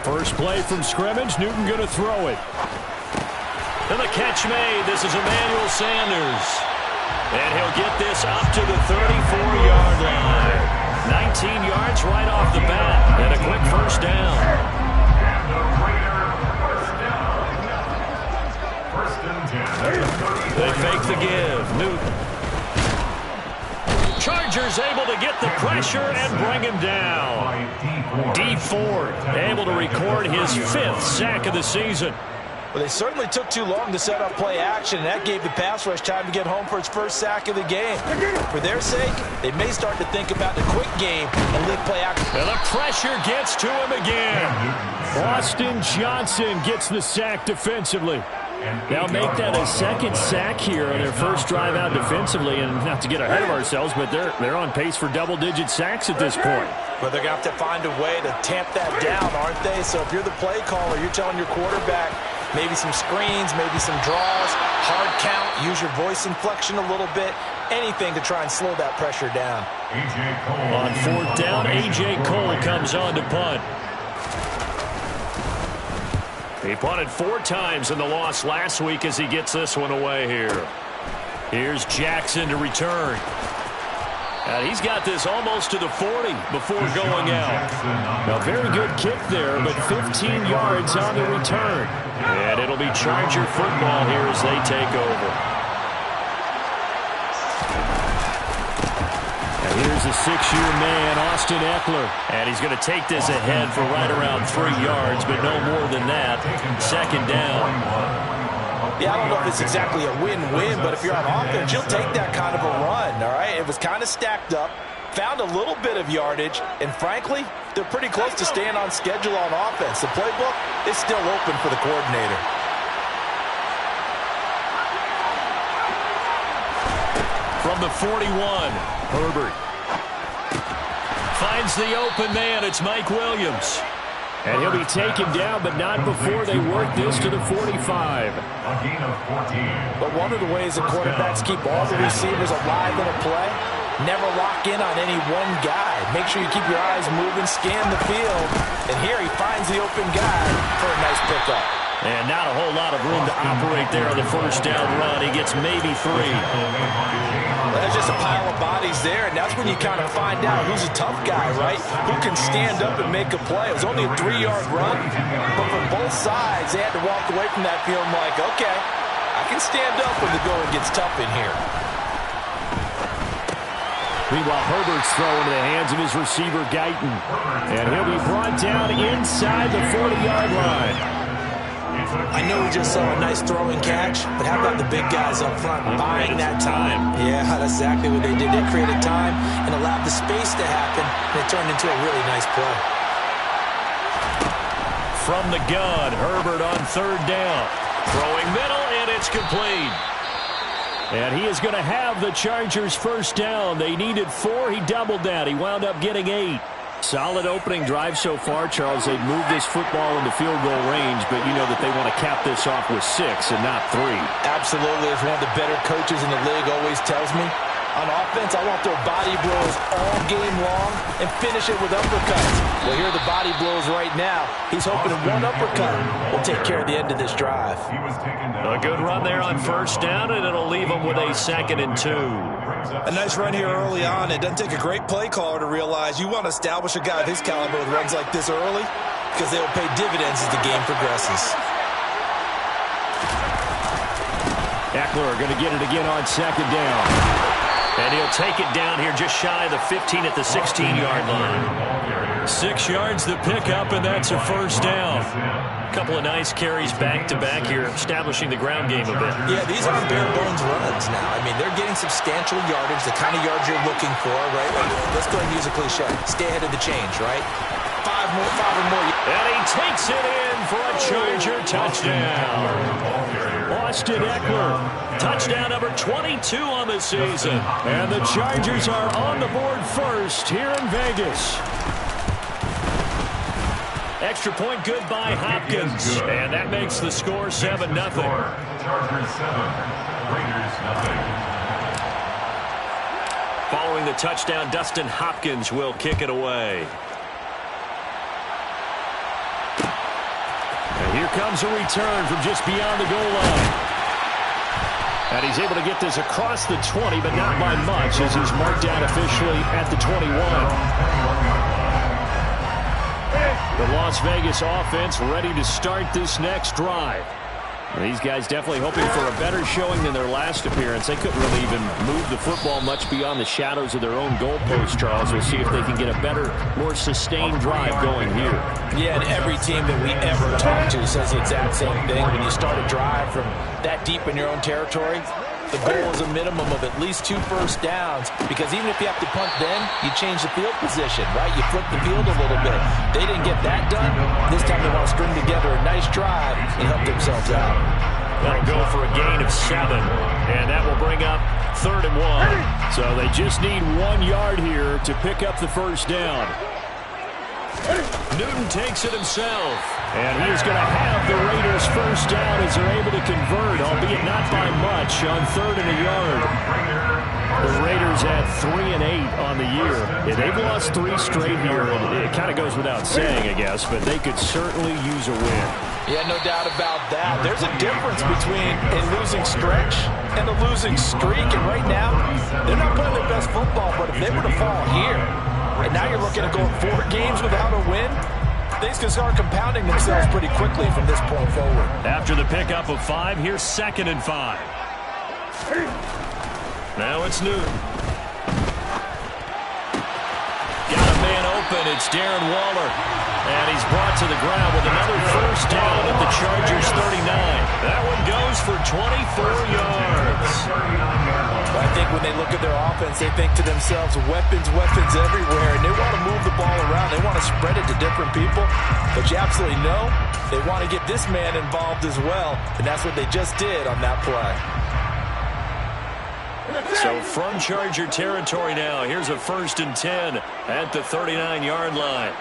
First play from scrimmage. Newton going to throw it. And the catch made. This is Emmanuel Sanders. And he'll get this up to the 34-yard line. 19 yards right off the bat. And a quick first down. They fake the give. Newton. Chargers able to get the pressure and bring him down. Dee Ford able to record his 5th sack of the season. Well, they certainly took too long to set up play action, and that gave the pass rush time to get home for its first sack of the game. For their sake, they may start to think about the quick game and leave play action. And the pressure gets to him again. Austin Johnson gets the sack defensively. They'll make that a second sack here on their first drive out defensively, and not to get ahead of ourselves, but they're on pace for double-digit sacks at this point. But they're going to have to find a way to tamp that down, aren't they? So if you're the play caller, you're telling your quarterback maybe some screens, maybe some draws, hard count, use your voice inflection a little bit, anything to try and slow that pressure down. On 4th down, A.J. Cole comes on to punt. He punted 4 times in the loss last week as he gets this one away here. Here's Jackson to return. And he's got this almost to the 40 before going out. A very good kick there, but 15 yards on the return. And it'll be Charger football here as they take over. Here's a 6-year man, Austin Eckler. And he's going to take this ahead for right around 3 yards, but no more than that. 2nd down. Yeah, I don't know if it's exactly a win-win, but if you're on offense, you'll take that kind of a run, all right? It was kind of stacked up, found a little bit of yardage, and frankly, they're pretty close to staying on schedule on offense. The playbook is still open for the coordinator. From the 41, Herbert finds the open man. It's Mike Williams. And he'll be taken down, but not before they work this to the 45. But one of the ways that quarterbacks keep all the receivers alive in a play, never lock in on any one guy. Make sure you keep your eyes moving, scan the field. And here he finds the open guy for a nice pickup. And not a whole lot of room to operate there on the first down run. He gets maybe 3. There's just a pile of bodies there, and that's when you kind of find out who's a tough guy, right? Who can stand up and make a play. It was only a 3-yard run, but from both sides, they had to walk away from that feeling like, okay, I can stand up when the going gets tough in here. Meanwhile, Herbert's throw into the hands of his receiver, Guyton. And he'll be brought down inside the 40-yard line. I know we just saw a nice throwing catch, but how about the big guys up front buying that time? Yeah, that's exactly what they did. They created time and allowed the space to happen, and it turned into a really nice play. From the gun, Herbert on 3rd down. Throwing middle, and it's complete. And he is going to have the Chargers first down. They needed 4. He doubled that. He wound up getting 8. Solid opening drive so far, Charles. They've moved this football into field goal range, but you know that they want to cap this off with 6 and not 3. Absolutely. As one of the better coaches in the league always tells me, on offense, I want their body blows all game long and finish it with uppercuts. Well, here are the body blows right now. He's hoping one uppercut will take care of the end of this drive. A good run there on first down, and it'll leave him with a 2nd and 2. A nice run here early on. It doesn't take a great play caller to realize you want to establish a guy of his caliber with runs like this early because they will pay dividends as the game progresses. Eckler going to get it again on 2nd down. And he'll take it down here just shy of the 15 at the 16-yard line. 6 yards the pickup, and that's a first down. A couple of nice carries back-to-back here, establishing the ground game a bit. Yeah, these aren't bare-bones runs now. I mean, they're getting substantial yardage, the kind of yards you're looking for, right? Let's go and use a cliche. Stay ahead of the change, right? 5 or more. And he takes it in for a Charger touchdown. Austin Eckler, touchdown number 22 on the season. And the Chargers are on the board first here in Vegas. Extra point good by Hopkins. And that makes the score 7-0. Chargers 7, Raiders 0. Following the touchdown, Dustin Hopkins will kick it away. Here comes a return from just beyond the goal line. And he's able to get this across the 20, but not by much, as he's marked down officially at the 21. The Las Vegas offense ready to start this next drive. These guys definitely hoping for a better showing than their last appearance. They couldn't really even move the football much beyond the shadows of their own goalpost, Charles. We'll see if they can get a better, more sustained drive going here. Yeah, and every team that we ever talk to says the exact same thing. When you start a drive from that deep in your own territory, the goal is a minimum of at least 2 first downs, because even if you have to punt then, you change the field position, right? You flip the field a little bit. They didn't get that done. This time they want to string together a nice drive and help themselves out. That'll go for a gain of 7, and that will bring up 3rd and 1. So they just need 1 yard here to pick up the first down. Newton takes it himself, and he's going to have the Raiders first down as they're able to convert, albeit not by much, on 3rd and a yard. The Raiders had 3 and 8 on the year. Yeah, they've lost 3 straight here, and it kind of goes without saying, I guess, but they could certainly use a win. Yeah, no doubt about that. There's a difference between a losing stretch and a losing streak, and right now, they're not playing their best football, but if they were to fall here, and now you're looking at going 4 games without a win, things can start compounding themselves pretty quickly from this point forward. After the pickup of 5, here's 2nd and 5. Now it's Newton. Got a man open. It's Darren Waller. And he's brought to the ground with another first down at the Chargers 39. That one goes for 24 yards. I think when they look at their offense, they think to themselves, weapons, weapons everywhere. And they want to move the ball around. They want to spread it to different people. But you absolutely know they want to get this man involved as well. And that's what they just did on that play. So from Charger territory now, here's a 1st and 10 at the 39-yard line.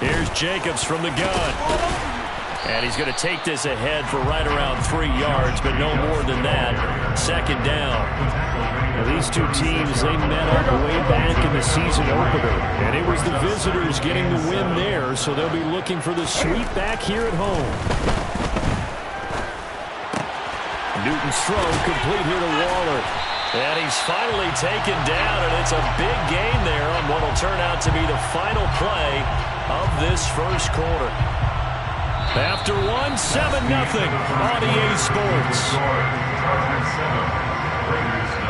Here's Jacobs from the gun. And he's going to take this ahead for right around 3 yards, but no more than that. 2nd down. Now, these two teams, they met up way back in the season opener. And it was the visitors getting the win there, so they'll be looking for the sweep back here at home. Newton's throw complete here to Waller. And he's finally taken down, and it's a big gain there on what will turn out to be the final play of this first quarter. After 1, 7-0 on EA Sports. Chargers 7, Raiders 0.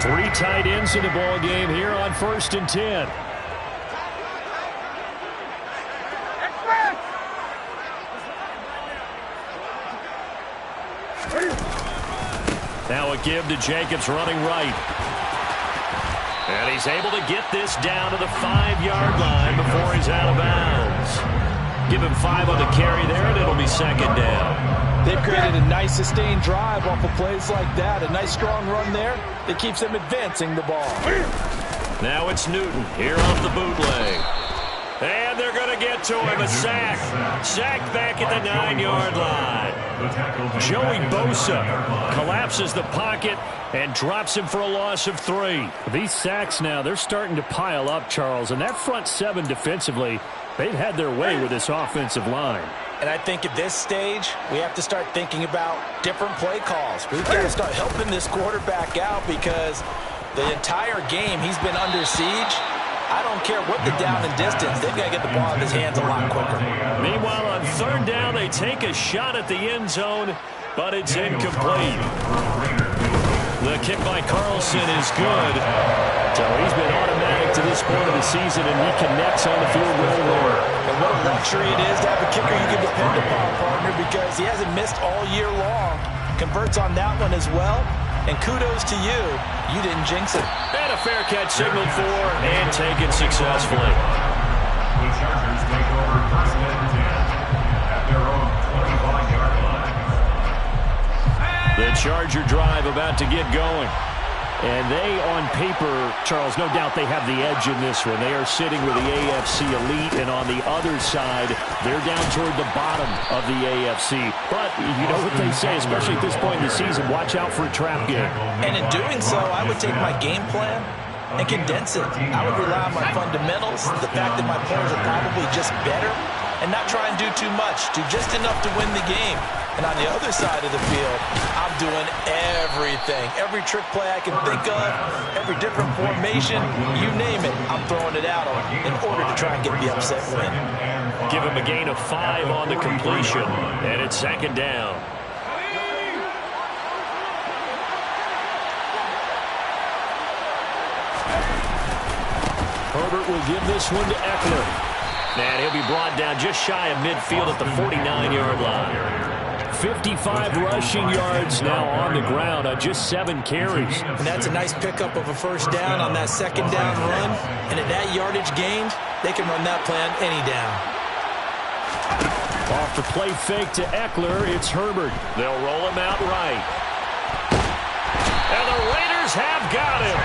Three tight ends in the ball game here on 1st and 10. Now a give to Jacobs running right. And he's able to get this down to the 5-yard line before he's out of bounds. Give him 5 on the carry there, and it'll be 2nd down. They've created a nice sustained drive off of plays like that. A nice strong run there that keeps them advancing the ball. Now it's Newton here off the bootleg. And they're going to get to him. A sack. Sack back at the 9-yard line. Joey Bosa collapses the pocket and drops him for a loss of 3. These sacks now, they're starting to pile up, Charles. And that front 7 defensively, they've had their way with this offensive line. And I think at this stage, we have to start thinking about different play calls. We've got to start helping this quarterback out because the entire game he's been under siege. I don't care what the down and distance. They've got to get the ball in his hands a lot quicker. Meanwhile, on 3rd down, they take a shot at the end zone, but it's incomplete. The kick by Carlson is good. So he's been automatic to this point of the season, and he connects on the field goal there. And what a luxury it is to have a kicker you can depend upon, partner, because he hasn't missed all year long. Converts on that one as well. And kudos to you. You didn't jinx it. And a fair catch signaled for and taken successfully. The Chargers take over 1st and 10 at their own 25-yard line. The Charger drive about to get going. And they, on paper, Charles, no doubt they have the edge in this one. They are sitting with the AFC elite, and on the other side, they're down toward the bottom of the AFC. But you know what they say, especially at this point in the season, watch out for a trap game. And in doing so, I would take my game plan and condense it. I would rely on my fundamentals, the fact that my players are probably just better, and not try and do too much, do just enough to win the game. And on the other side of the field, I'm doing everything. Every trick play I can think of, every different formation, you name it, I'm throwing it out on in order to try and get the upset win. Give him a gain of 5 on the completion, and it's second down. Herbert will give this one to Eckler. And he'll be brought down just shy of midfield at the 49-yard line. 55 rushing yards now on the ground on just 7 carries. And that's a nice pickup of a first down on that second down run. And at that yardage gained, they can run that plan any down. Off the play fake to Eckler, it's Herbert. They'll roll him out right. And the Raiders have got him.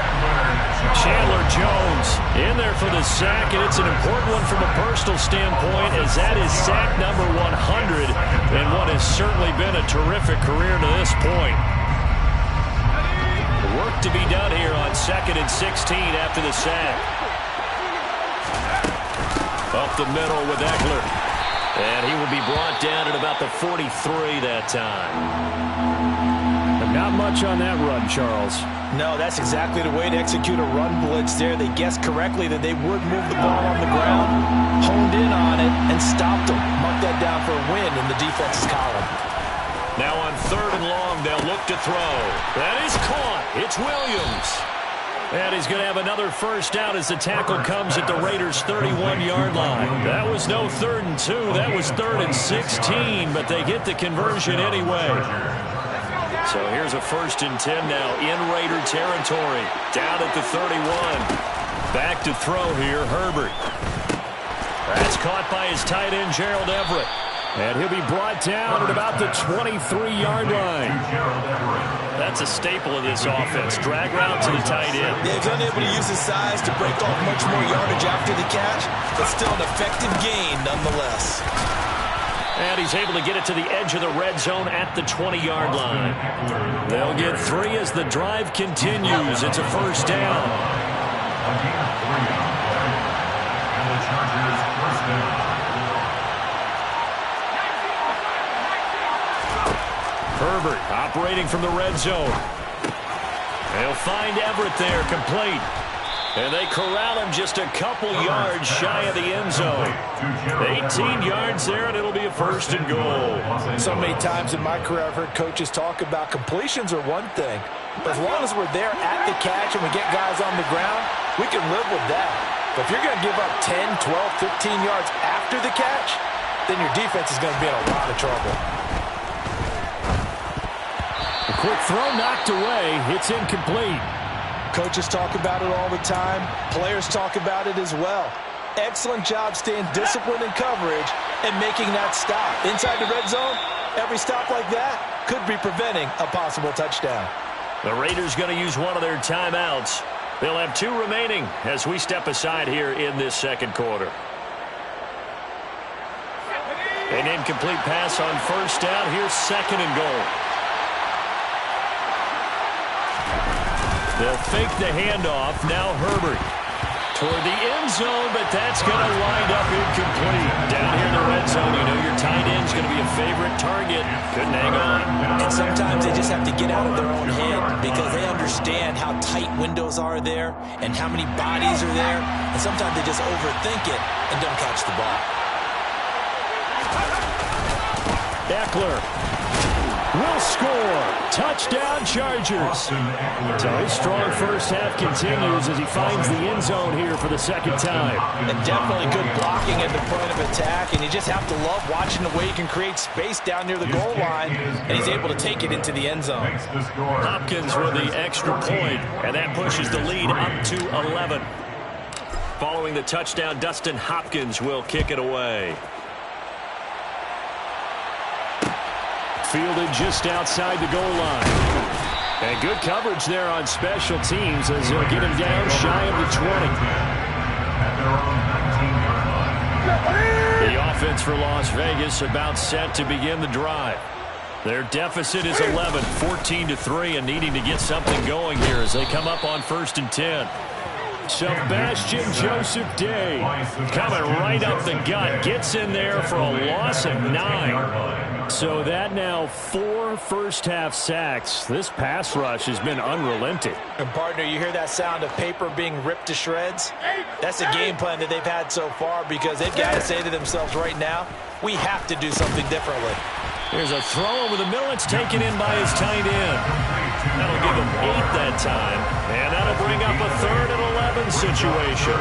Chandler Jones in there for the sack, and it's an important one from a personal standpoint, as that is sack number 100, and what has certainly been a terrific career to this point. Work to be done here on 2nd and 16 after the sack. Up the middle with Eckler, and he will be brought down at about the 43 that time. Not much on that run, Charles. No, that's exactly the way to execute a run blitz there. They guessed correctly that they would move the ball on the ground, honed in on it, and stopped them. Mark that down for a win in the defense's column. Now on 3rd and long, they'll look to throw. That is caught. It's Williams. And he's going to have another first down as the tackle comes at the Raiders' 31-yard line. That was no 3rd and 2. That was 3rd and 16, but they get the conversion anyway. So here's a 1st and 10 now in Raider territory. Down at the 31. Back to throw here, Herbert. That's caught by his tight end, Gerald Everett. And he'll be brought down at about the 23-yard line. That's a staple of this offense. Drag route to the tight end. Yeah, he's unable to use his size to break off much more yardage after the catch, but still an effective gain nonetheless. And he's able to get it to the edge of the red zone at the 20-yard line. They'll get 3 as the drive continues. It's a first down. And the Chargers first down. Herbert operating from the red zone. They'll find Everett there, complete. And they corral him just a couple yards shy of the end zone. 18 yards there, and it'll be a 1st and goal. So many times in my career, I've heard coaches talk about completions are one thing. But as long as we're there at the catch and we get guys on the ground, we can live with that. But if you're going to give up 10, 12, 15 yards after the catch, then your defense is going to be in a lot of trouble. A quick throw knocked away. It's incomplete. Coaches talk about it all the time. Players talk about it as well. Excellent job staying disciplined in coverage and making that stop. Inside the red zone, every stop like that could be preventing a possible touchdown. The Raiders going to use one of their timeouts. They'll have 2 remaining as we step aside here in this 2nd quarter. An incomplete pass on 1st down. Here's 2nd and goal. They'll fake the handoff. Now Herbert toward the end zone, but that's going to wind up incomplete. Down here in the red zone, you know your tight end's going to be a favorite target. Couldn't hang on. And sometimes they just have to get out of their own head because they understand how tight windows are there and how many bodies are there. And sometimes they just overthink it and don't catch the ball. Eckler will score. Touchdown, Chargers. So his strong first half continues as he finds the end zone here for the 2nd time. And definitely good blocking at the point of attack, and you just have to love watching the way he can create space down near the goal line, and he's able to take it into the end zone. Hopkins with the extra point, and that pushes the lead up to 11. Following the touchdown, Dustin Hopkins will kick it away. Fielded just outside the goal line. And good coverage there on special teams as they'll get him down shy of the 20. The offense for Las Vegas about set to begin the drive. Their deficit is 11, 14-3, and needing to get something going here as they come up on 1st and 10. Sebastian Joseph Day coming right up the gut. Gets in there for a loss of 9. So that now 4 first-half sacks. This pass rush has been unrelenting. And, partner, you hear that sound of paper being ripped to shreds? That's the game plan that they've had so far because they've got to say to themselves right now, we have to do something differently. There's a throw over the middle. It's taken in by his tight end. That'll give him 8 that time. And that'll bring up a 3rd and 11 situation.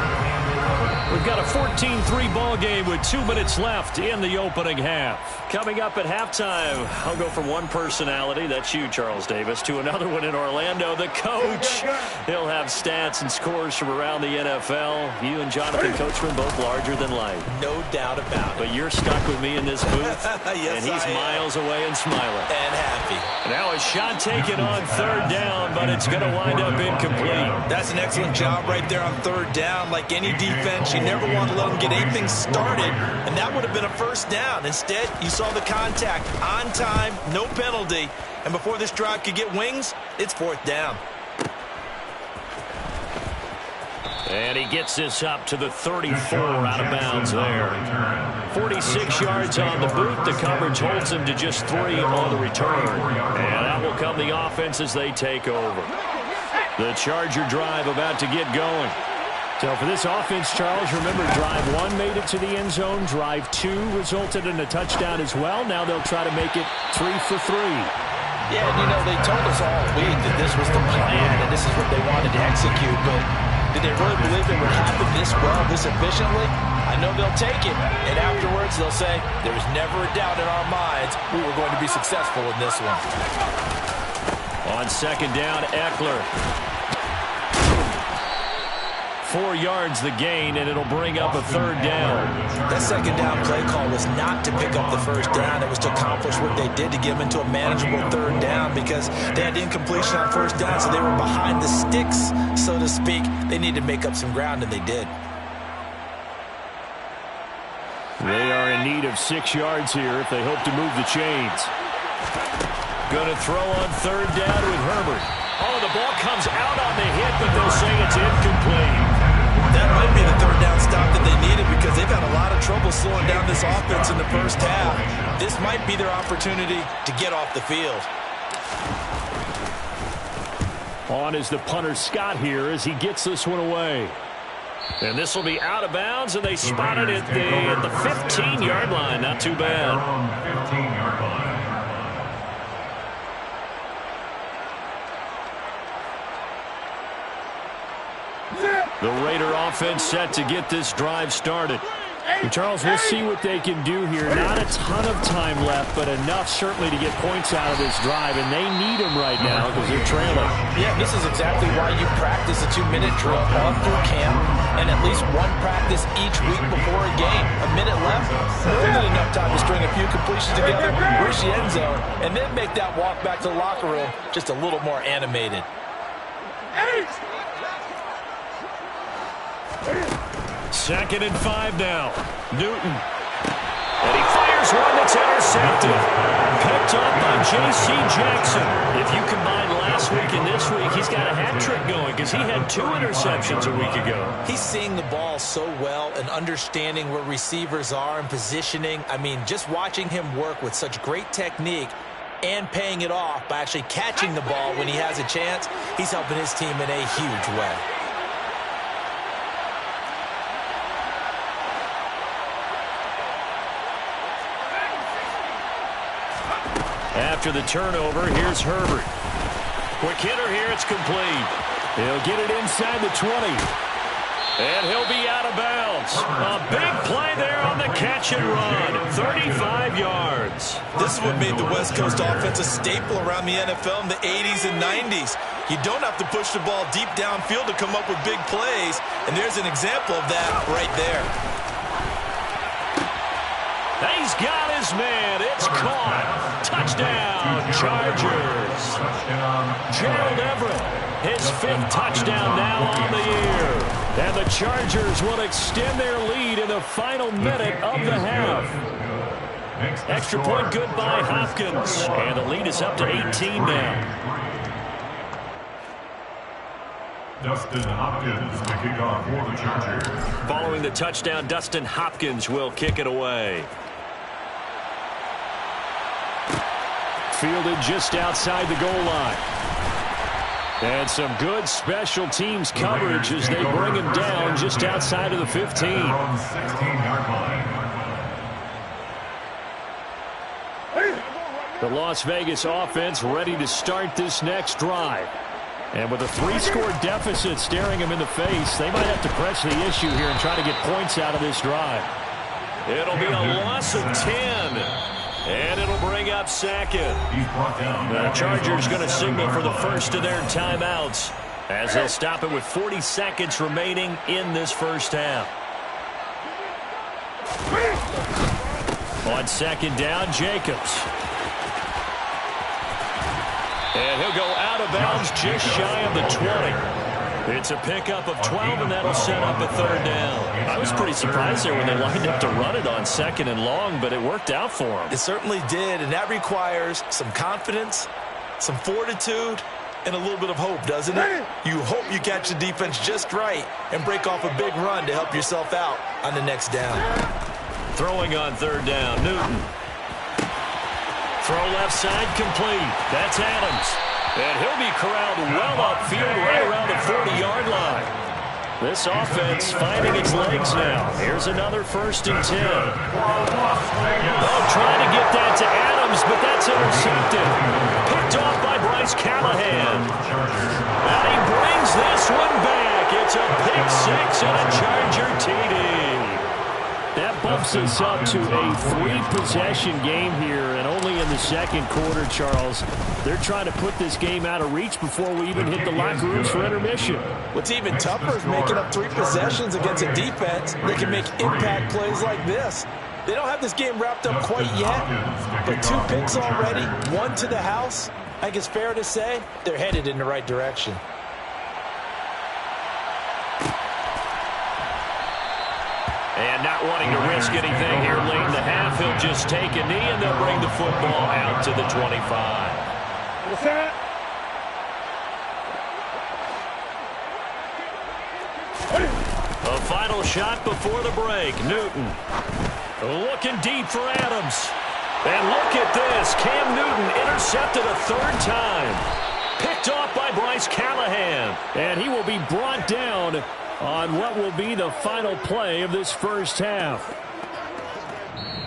We've got a 14-3 ball game with 2 minutes left in the opening half. Coming up at halftime, I'll go from one personality, that's you, Charles Davis, to another one in Orlando, the coach. He'll have stats and scores from around the NFL. You and Jonathan Coachman both larger than life. No doubt about it. But you're stuck with me in this booth, yes, and he's miles away and smiling. And happy. Now a shot taken on 3rd down, but it's going to wind up incomplete. That's an excellent job right there on 3rd down. Like any defense, you never want to let them get anything started, and that would have been a 1st down. Instead, you saw the contact on time, no penalty, and before this drive could get wings, it's 4th down. And he gets this up to the 34 out of bounds there. 46 yards on the boot. The coverage holds him to just 3 on the return. And that will come the offense as they take over. The Charger drive about to get going. So for this offense, Charles, remember drive 1 made it to the end zone. Drive 2 resulted in a touchdown as well. Now they'll try to make it 3 for 3. Yeah, and they told us all week that this was the plan and this is what they wanted to execute, but did they really believe it would happen this well, this efficiently? I know they'll take it, and afterwards they'll say, there was never a doubt in our minds we were going to be successful in this one. On 2nd down, Eckler. 4 yards the gain, and it'll bring up a 3rd down. That 2nd down play call was not to pick up the 1st down. It was to accomplish what they did to get them into a manageable 3rd down because they had incompletion on 1st down, so they were behind the sticks, so to speak. They needed to make up some ground, and they did. They are in need of 6 yards here if they hope to move the chains. Going to throw on 3rd down with Herbert. Oh, the ball comes out on the hit, but they'll say it's incomplete. That might be the 3rd down stop that they needed because they've had a lot of trouble slowing down this offense in the 1st half. This might be their opportunity to get off the field. On is the punter Scott here as he gets this one away. And this will be out of bounds, and they spotted it at the 15-yard line. Not too bad. 15-yard line. The Raider offense set to get this drive started. And Charles, we'll see what they can do here. Not a ton of time left, but enough certainly to get points out of this drive, and they need them right now because they're trailing. Yeah, this is exactly why you practice a 2-minute drill all through camp and at least one practice each week before a game. A minute left, more than enough time to string a few completions together, reach the end zone, and then make that walk back to the locker room just a little more animated. 2nd and 5 now. Newton. And he fires one that's intercepted. Picked up by J.C. Jackson. If you combine last week and this week, he's got a hat trick going because he had 2 interceptions a week ago. He's seeing the ball so well and understanding where receivers are and positioning. I mean, just watching him work with such great technique and paying it off by actually catching the ball when he has a chance, he's helping his team in a huge way. After the turnover, here's Herbert. Quick hitter here, it's complete. He'll get it inside the 20. And he'll be out of bounds. A big play there on the catch and run. 35 yards. This is what made the West Coast offense a staple around the NFL in the 80s and 90s. You don't have to push the ball deep downfield to come up with big plays, and there's an example of that right there. He's got his man. It's caught. Touchdown, Chargers. Gerald Everett, his 5th touchdown now on the year. And the Chargers will extend their lead in the final minute of the half. Extra point good by Hopkins. And the lead is up to 18 now. Dustin Hopkins to kick off for the Chargers. Following the touchdown, Dustin Hopkins will kick it away. Fielded just outside the goal line. And some good special teams coverage as they bring him down just outside of the 15. On 16-yard line. The Las Vegas offense ready to start this next drive. And with a 3-score deficit staring him in the face, they might have to press the issue here and try to get points out of this drive. It'll be a loss of 10. And it'll bring up second. The Chargers going to signal for the first of their timeouts as they'll stop it with 40 seconds remaining in this first half. On second down, Jacobs. And he'll go out of bounds just shy of the 20. It's a pickup of 12, and that'll set up a third down. I was pretty surprised there when they lined up to run it on second and long, but it worked out for them. It certainly did, and that requires some confidence, some fortitude, and a little bit of hope, doesn't it? You hope you catch the defense just right and break off a big run to help yourself out on the next down. Throwing on third down, Newton. Throw left side complete. That's Adams. And he'll be corralled well upfield right around the 40-yard line. This offense finding its legs now. Here's another 1st and 10. Oh, trying to get that to Adams, but that's intercepted. Picked off by Bryce Callahan. And he brings this one back. It's a pick 6 and a Charger TD. That bumps us up to a 3-possession game here, and only in the second quarter, Charles. They're trying to put this game out of reach before we even hit the locker rooms for intermission. What's even tougher is making up 3 possessions against a defense that can make impact plays like this. They don't have this game wrapped up quite yet, but 2 picks already, 1 to the house. I think it's fair to say they're headed in the right direction. And not wanting to risk anything here late in the half, he'll just take a knee, and they'll bring the football out to the 25. A final shot before the break. Newton looking deep for Adams. And look at this. Cam Newton intercepted a 3rd time. Picked off by Bryce Callahan. And he will be brought down on what will be the final play of this first half.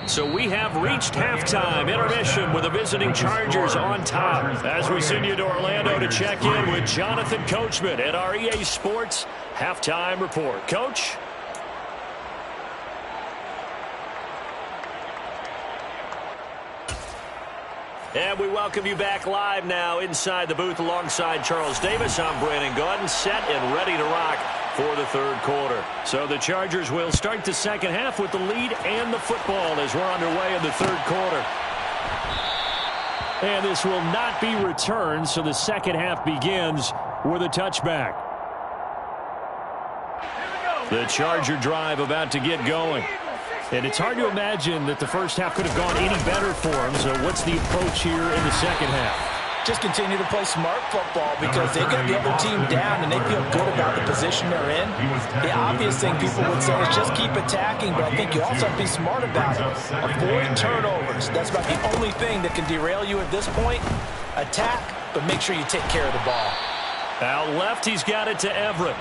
So we have reached halftime intermission with the visiting Chargers on top. As we send you to Orlando to check in with Jonathan Coachman at our EA Sports Halftime Report. Coach? And we welcome you back live now inside the booth alongside Charles Davis. I'm Brandon Gaudin, set and ready to rock for the third quarter. So the Chargers will start the second half with the lead and the football as we're underway in the third quarter. And this will not be returned, so the second half begins with a touchback. The Charger drive about to get going. And it's hard to imagine that the first half could have gone any better for them. So what's the approach here in the second half? Just continue to play smart football because they got the other team down and they feel good about the position they're in. The obvious thing people would say is just keep attacking, but I think you also have to be smart about it. Avoid turnovers. That's about the only thing that can derail you at this point. Attack, but make sure you take care of the ball. Out left, he's got it to Everett.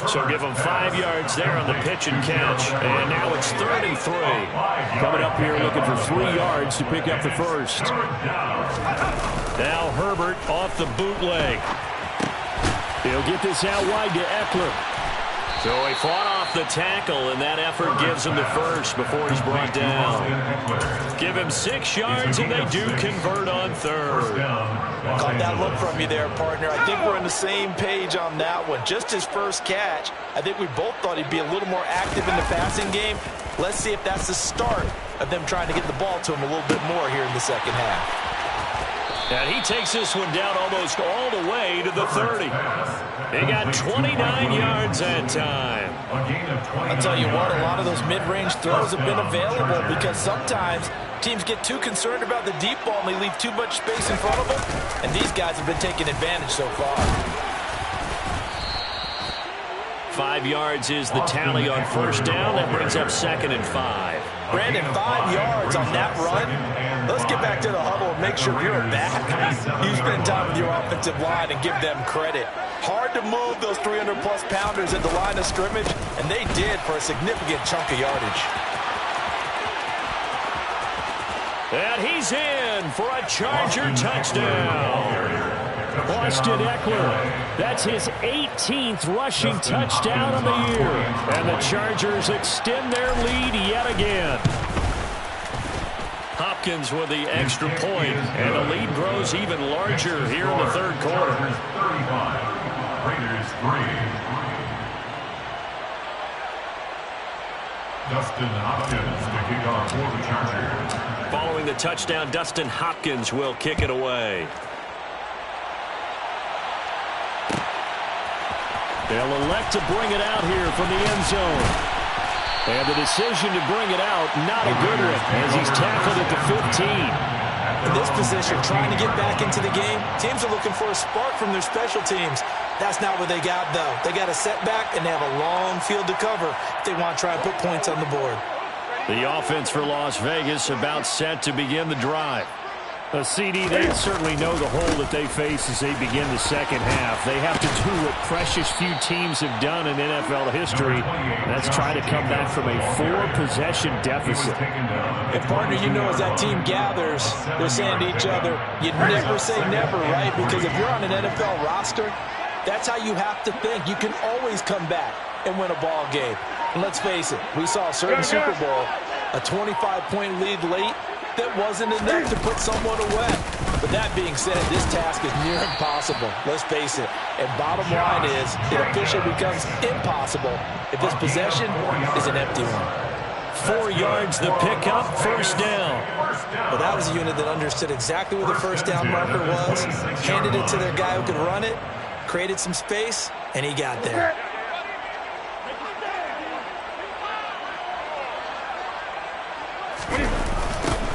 So give him 5 yards there on the pitch and catch. And now it's 3rd and 3. Coming up here looking for 3 yards to pick up the first. Now Herbert off the bootleg. He'll get this out wide to Eckler. So he fought off the tackle, and that effort gives him the first before he's brought down. Give him 6 yards, and they do convert on third. Caught that look from you there, partner. I think we're on the same page on that one. Just his first catch, I think we both thought he'd be a little more active in the passing game. Let's see if that's the start of them trying to get the ball to him a little bit more here in the second half. And he takes this one down almost all the way to the 30. He got 29 yards that time. I'll tell you what, a lot of those mid-range throws have been available because sometimes teams get too concerned about the deep ball and they leave too much space in front of them. And these guys have been taking advantage so far. 5 yards is the tally on first down. That brings up 2nd and 5. Brandon, 5 yards on that run. Let's get back to the huddle and make sure you're back. You spend time with your offensive line and give them credit. Hard to move those 300-plus pounders at the line of scrimmage, and they did for a significant chunk of yardage. And he's in for a Charger touchdown. Austin Ekeler, that's his 18th rushing touchdown of the year. And the Chargers extend their lead yet again. Hopkins with the extra point, and the lead grows even larger here in the third quarter. Raiders 3. Dustin Hopkins to kick off for the Chargers. Following the touchdown, Dustin Hopkins will kick it away. They'll elect to bring it out here from the end zone. And the decision to bring it out, not a good one, as he's tackled at the 15. In this position, trying to get back into the game, teams are looking for a spark from their special teams. That's not what they got, though. They got a setback, and they have a long field to cover if they want to try and put points on the board. The offense for Las Vegas about set to begin the drive. CD, they certainly know the hole that they face as they begin the second half. They have to do what precious few teams have done in NFL history. That's try to come back from a 4-possession deficit. And, partner, you know as that team gathers, they're saying to each other, you never say never, right? Because if you're on an NFL roster, that's how you have to think. You can always come back and win a ball game. And let's face it, we saw a certain Super Bowl, a 25-point lead late, that wasn't enough to put someone away. But that being said, this task is near impossible. Let's face it. And bottom line is, it officially becomes impossible if this possession is an empty one. 4 yards the pickup, first down. Well, that was a unit that understood exactly where the first down marker was, handed it to their guy who could run it, created some space, and he got there.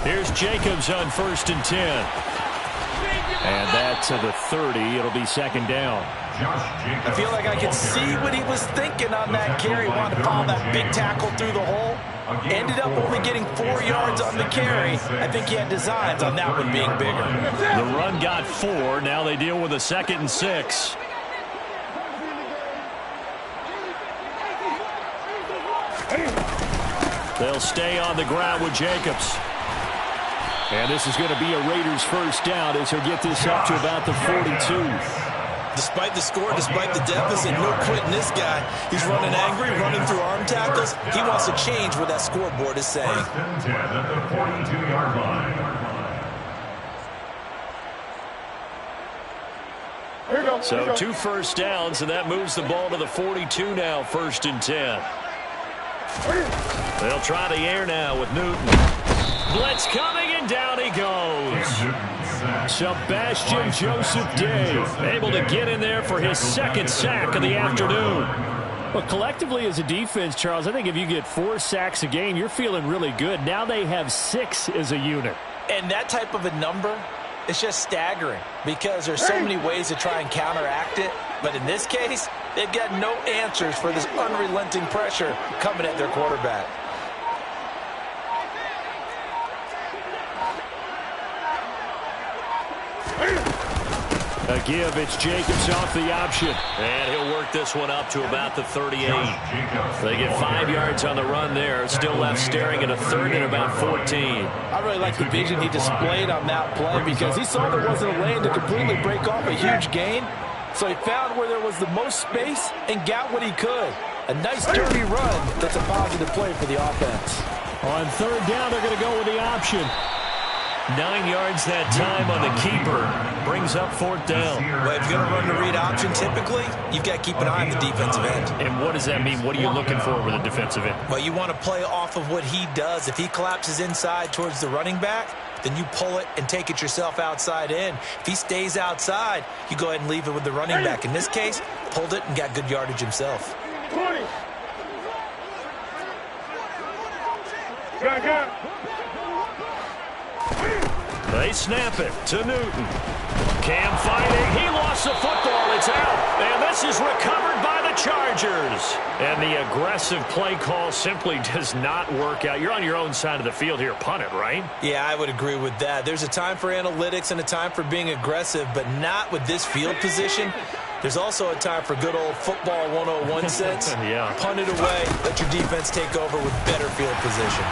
Here's Jacobs on 1st and 10. And that to the 30. It'll be second down. I feel like I could see what he was thinking on that carry. Wanted to follow that big tackle through the hole. Ended up only getting 4 yards on the carry. I think he had designs on that one being bigger. The run got 4. Now they deal with a 2nd and 6. They'll stay on the ground with Jacobs. And this is going to be a Raiders first down as he'll get this up to about the 42. Despite the score, despite the deficit, no quitting this guy. He's running angry, running through arm tackles. He wants to change what that scoreboard is saying. First and 10 at the 42-yard line. So 2 first downs, and that moves the ball to the 42 now, 1st and 10. They'll try the air now with Newton. Blitz coming, and down he goes. Sebastian Joseph Day able to get in there for his 2nd sack of the afternoon. Well, collectively as a defense, Charles, I think if you get 4 sacks a game, you're feeling really good. Now they have 6 as a unit. And that type of a number, it's just staggering because there's so many ways to try and counteract it. But in this case, they've got no answers for this unrelenting pressure coming at their quarterback. A give, it's Jacobs off the option. And he'll work this one up to about the 38. They get 5 yards on the run there. Still left staring at a 3rd and about 14. I really like the vision he displayed on that play because he saw there wasn't a lane to completely break off a huge gain. So he found where there was the most space and got what he could. A nice dirty run that's a positive play for the offense. On third down, they're going to go with the option. 9 yards that time on the keeper. Brings up fourth down. Well, if you're going to run the read option, typically, you've got to keep an eye on the defensive end. And what does that mean? What are you looking for with a defensive end? Well, you want to play off of what he does. If he collapses inside towards the running back, then you pull it and take it yourself outside in. If he stays outside, you go ahead and leave it with the running back. In this case, pulled it and got good yardage himself. 20. They snap it to Newton. Cam fighting. He lost the football. It's out. And this is recovered by the Chargers. And the aggressive play call simply does not work out. You're on your own side of the field here. Punt it, right? Yeah, I would agree with that. There's a time for analytics and a time for being aggressive, but not with this field position. There's also a time for good old football 101 sense. Yeah. Punt it away. Let your defense take over with better field position.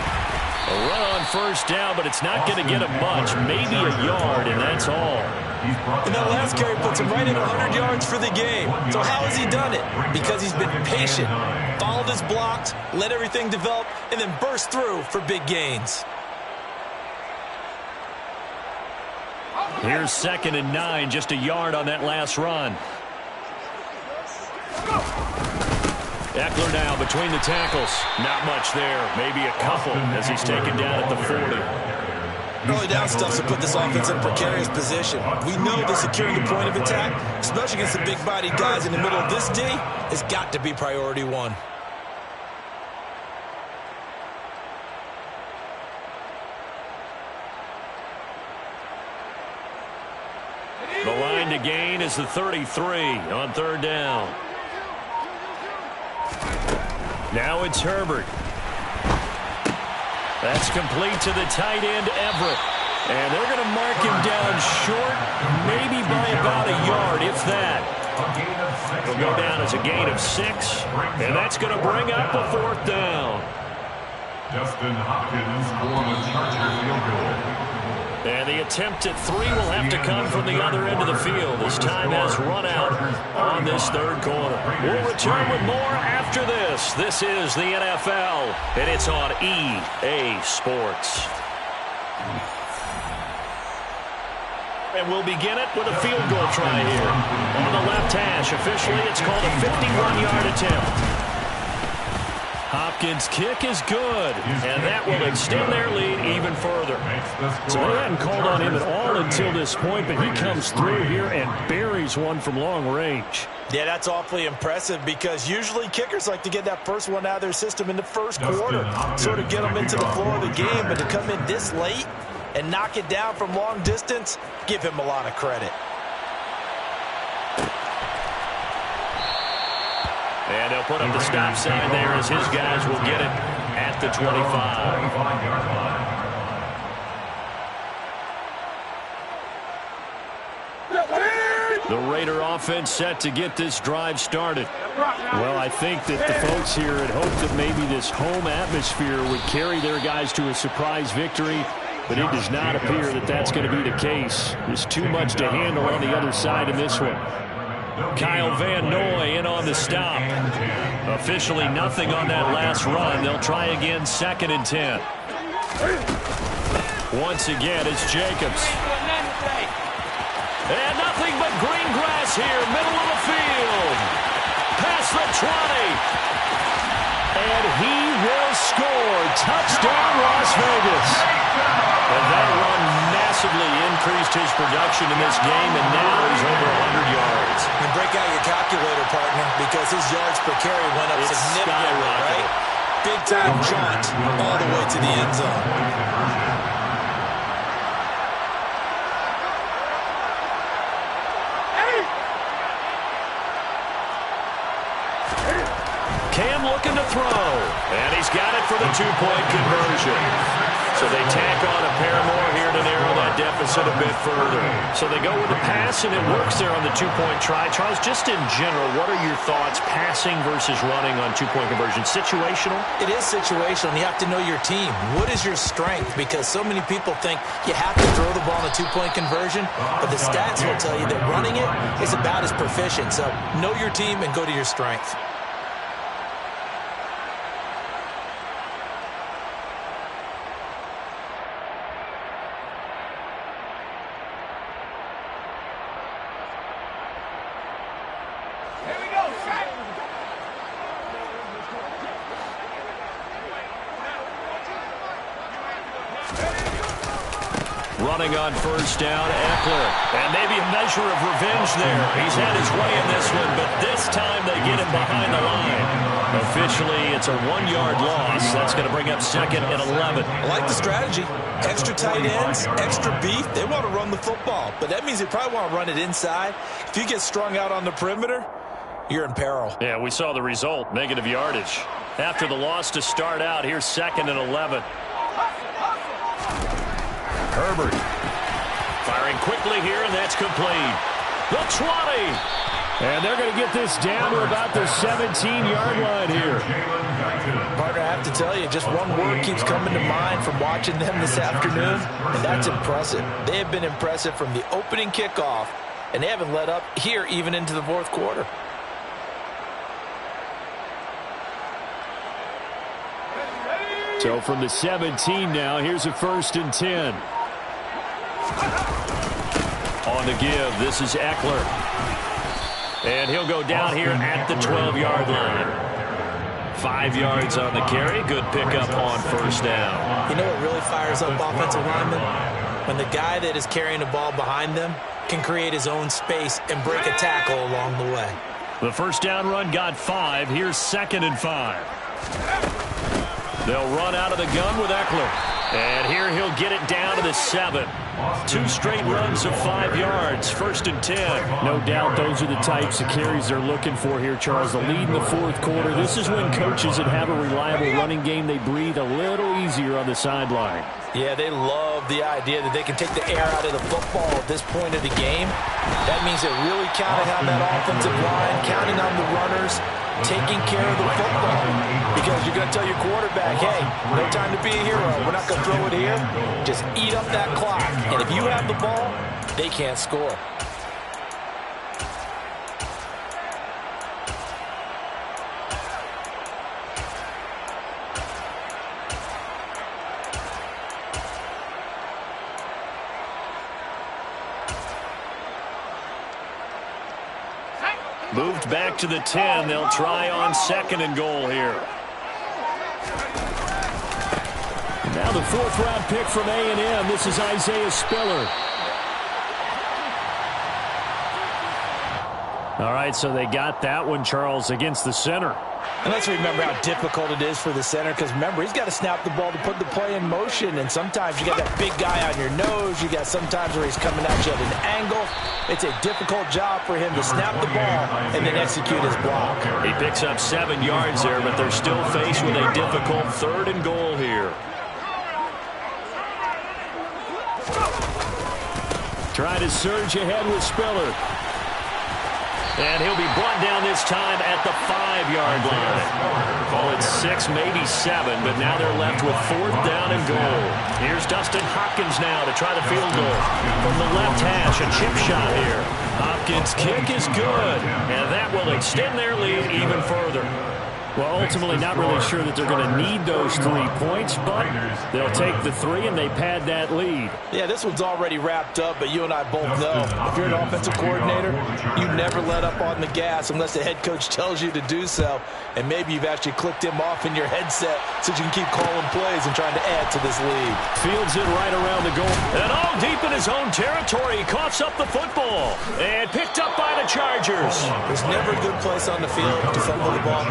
A run on first down, but it's not going to get him much. Maybe a yard, and that's all. And that last carry puts him right at 100 yards for the game. So how has he done it? Because he's been patient, followed his blocks, let everything develop, and then burst through for big gains. Here's 2nd and 9, just a yard on that last run. Eckler now between the tackles. Not much there. Maybe a couple as he's taken down at the 40. Early down stuff to put this offense in a precarious position. We know that securing the point of attack, especially against the big-bodied guys in the middle of this D, has got to be priority one. The line to gain is the 33 on third down. Now it's Herbert. That's complete to the tight end, Everett. And they're going to mark him down short, maybe by about a yard, if that. He'll go down as a gain of 6, and that's going to bring up a fourth down. Justin Hopkins for the Charger field goal. And the attempt at 3 will have to come from the other end of the field as time has run out on this third quarter. We'll return with more after this. This is the NFL, and it's on EA Sports. And we'll begin it with a field goal try here. On the left hash, officially it's called a 51-yard attempt. Hopkins' kick is good, and that will extend their lead even further. So they hadn't called on him at all until this point, but he comes through here and buries one from long range. Yeah, that's awfully impressive because usually kickers like to get that first one out of their system in the first quarter, sort of get them into the flow of the game, but to come in this late and knock it down from long distance, give him a lot of credit. And they'll put up the stop sign there as his guys will get it at the 25. The Raider offense set to get this drive started. Well, I think that the folks here had hoped that maybe this home atmosphere would carry their guys to a surprise victory, but it does not appear that that's going to be the case. There's too much to handle on the other side in this one. Kyle Van Noy in on the stop. Officially nothing on that last run. They'll try again 2nd and 10. Once again, it's Jacobs. And nothing but green grass here, middle of the field. Past the 20. And he will score. Touchdown, Las Vegas. And that run massively increased his production in this game, and now he's over 100 yards. And break out your calculator, partner, because his yards per carry went up significantly, right? Big-time jaunt all the way to the end zone. Cam looking to throw, and he's got it for the 2-point conversion. So they tack on a pair more here to narrow that deficit a bit further. So they go with the pass, and it works there on the 2-point try. Charles, just in general, what are your thoughts passing versus running on 2-point conversion? Situational? It is situational, and you have to know your team. What is your strength? Because so many people think you have to throw the ball on a 2-point conversion, but the stats will tell you that running it is about as proficient. So know your team and go to your strength. Running on first down, Eckler. And maybe a measure of revenge there. He's had his way in this one, but this time they get him behind the line. Officially, it's a 1-yard loss. That's going to bring up 2nd and 11. I like the strategy. Extra tight ends, extra beef. They want to run the football, but that means they probably want to run it inside. If you get strung out on the perimeter, you're in peril. Yeah, we saw the result, negative yardage. After the loss to start out, here's 2nd and 11. Herbert firing quickly here, and that's complete. The 20. And they're going to get this down to about the 17-yard line here. Partner, I have to tell you, just one word keeps coming to mind from watching them this afternoon, and that's impressive. They have been impressive from the opening kickoff, and they haven't let up here even into the fourth quarter. So from the 17 now, here's a 1st and 10. On the give, this is Eckler. And he'll go down here at the 12-yard line. 5 yards on the carry. Good pickup on first down. You know what really fires up offensive linemen? When the guy that is carrying the ball behind them can create his own space and break a tackle along the way. The first down run got 5. Here's 2nd and 5. They'll run out of the gun with Eckler. And here he'll get it down to the 7. 2 straight runs of 5 yards. 1st and 10. No doubt those are the types of carries they're looking for here, Charles. The lead in the fourth quarter. This is when coaches that have a reliable running game, they breathe a little easier on the sideline. Yeah, they love the idea that they can take the air out of the football at this point of the game. That means they're really counting on that offensive line, counting on the runners, taking care of the football. Because you're going to tell your quarterback, hey, no time to be a hero. We're not going to throw it here. Just eat up that clock. And if you have the ball, they can't score. Moved back to the 10. They'll try on 2nd and goal here. Now the 4th-round pick from A&M. This is Isaiah Spiller. All right, so they got that one, Charles, against the center. And let's remember how difficult it is for the center, because remember, he's got to snap the ball to put the play in motion, and sometimes you got that big guy on your nose. You got sometimes where he's coming at you at an angle. It's a difficult job for him to snap the ball and then execute his block. He picks up 7 yards there, but they're still faced with a difficult 3rd and goal here. Trying to surge ahead with Spiller. And he'll be brought down this time at the 5-yard line. Call it 6, maybe 7, but now they're left with 4th down and goal. Here's Dustin Hopkins now to try the field goal. From the left hash, a chip shot here. Hopkins' kick is good, and that will extend their lead even further. Well, ultimately not really sure that they're going to need those 3 points, but they'll take the 3 and they pad that lead. Yeah, this one's already wrapped up, but you and I both know if you're an offensive coordinator, you never let up on the gas unless the head coach tells you to do so. And maybe you've actually clicked him off in your headset so you can keep calling plays and trying to add to this lead. Fields it right around the goal. And all deep in his own territory, he coughs up the football. And picked up by the Chargers. There's never a good place on the field to fumble the ball.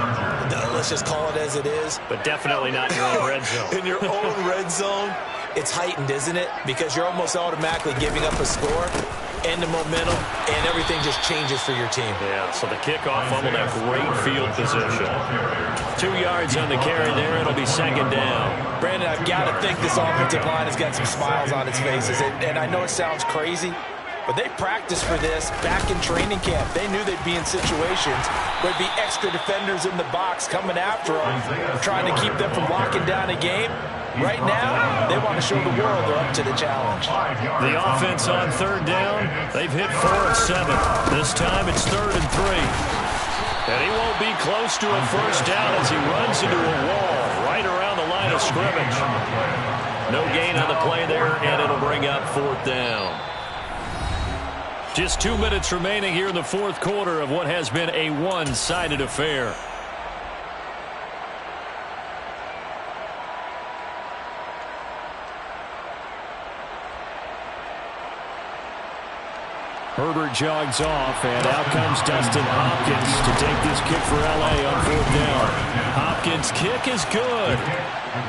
Let's just call it as it is. But definitely not in your own red zone. In your own red zone, it's heightened, isn't it? Because you're almost automatically giving up a score and the momentum, and everything just changes for your team. Yeah, so the kickoff fumbled at great field position. 2 yards on the carry there. It'll be 2nd down. Brandon, I've got to think this offensive line has got some smiles on its faces. And I know it sounds crazy, but they practiced for this back in training camp. They knew they'd be in situations where there'd be extra defenders in the box coming after them, trying to keep them from locking down a game. Right now, they want to show the world they're up to the challenge. The offense on 3rd down, they've hit 4 of 7. This time it's 3rd and 3. And he won't be close to a first down as he runs into a wall right around the line of scrimmage. No gain on the play there, and it'll bring up 4th down. Just 2 minutes remaining here in the fourth quarter of what has been a one-sided affair. Herbert jogs off, and out comes Dustin Hopkins to take this kick for L.A. on 4th down. Hopkins' kick is good.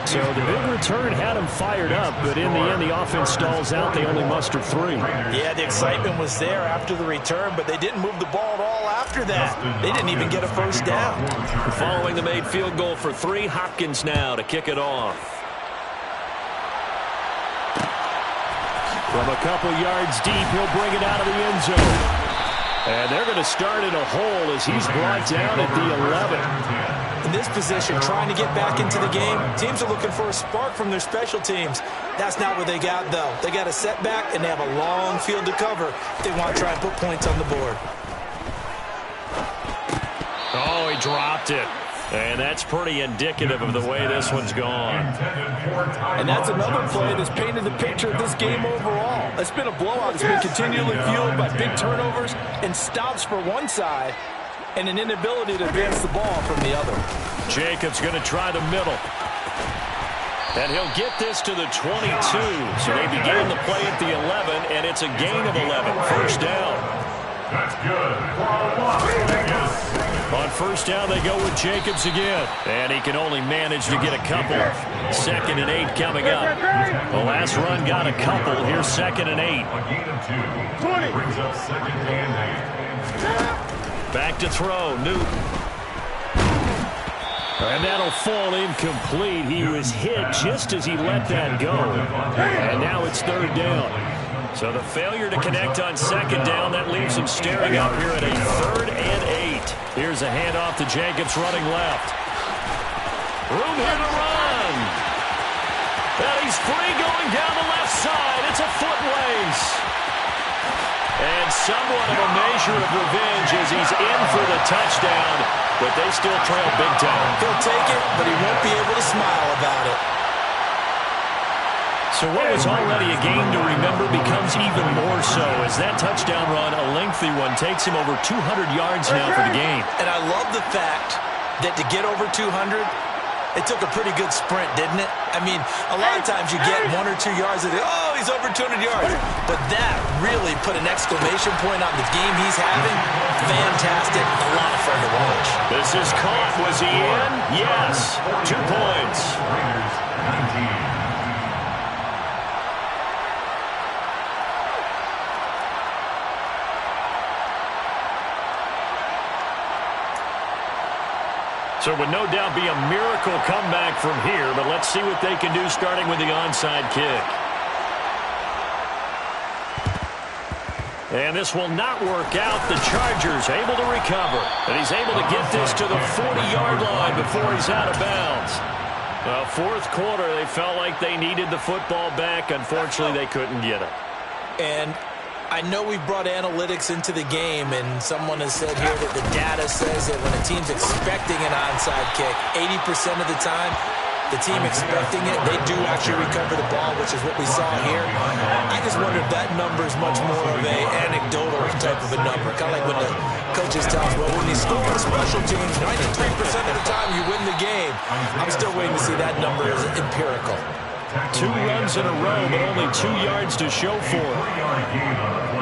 So the big return had him fired up, but in the end, the offense stalls out. They only muster 3. Yeah, the excitement was there after the return, but they didn't move the ball at all after that. They didn't even get a first down. Following the made field goal for 3, Hopkins now to kick it off. From a couple yards deep, he'll bring it out of the end zone. And they're going to start in a hole as he's brought down at the 11. In this position, trying to get back into the game, teams are looking for a spark from their special teams. That's not what they got, though. They got a setback, and they have a long field to cover if they want to try and put points on the board. Oh, he dropped it. And that's pretty indicative of the way this one's gone. And that's another play that's painted the picture of this game overall. It's been a blowout. It's been continually fueled by big turnovers and stops for one side and an inability to advance the ball from the other. Jacobs going to try the middle. And he'll get this to the 22. So they began the play at the 11, and it's a gain of 11. First down. That's good. On first down, they go with Jacobs again. And he can only manage to get a couple. 2nd and 8 coming up. The last run got a couple. Here's 2nd and 8. A gain of 2. 20. Brings up 2nd and 8. Back to throw. Newton. And that'll fall incomplete. He was hit just as he let that go. And now it's 3rd down. So the failure to connect on 2nd down, that leaves him staring up here at a 3rd and 8. Here's a handoff to Jacobs running left. Room here to run. And he's free going down the left side. It's a foot race. And somewhat of a measure of revenge as he's in for the touchdown, but they still trail big time. He'll take it, but he won't be able to smile about it. So what was already a game to remember becomes even more so as that touchdown run, a lengthy one, takes him over 200 yards now for the game. And I love the fact that to get over 200, it took a pretty good sprint, didn't it? I mean, a lot of times you get 1 or 2 yards and oh, he's over 200 yards. But that really put an exclamation point on the game he's having. Fantastic. A lot of fun to watch. This is caught. Was he in? Yes. 2 points. Raiders 19. So it would no doubt be a miracle comeback from here, but let's see what they can do starting with the onside kick. And this will not work out. The Chargers able to recover. And he's able to get this to the 40-yard line before he's out of bounds. Well, 4th quarter, they felt like they needed the football back. Unfortunately, they couldn't get it. And I know we've brought analytics into the game, and someone has said here that the data says that when a team's expecting an onside kick, 80% of the time, the team expecting it, they do actually recover the ball, which is what we saw here. I just wonder if that number is much more of a anecdotal type of a number. Kind of like when the coaches tell us, well, when you score on special teams, 93% of the time you win the game. I'm still waiting to see that number as empirical. 2 runs in a row, but only 2 yards to show for it.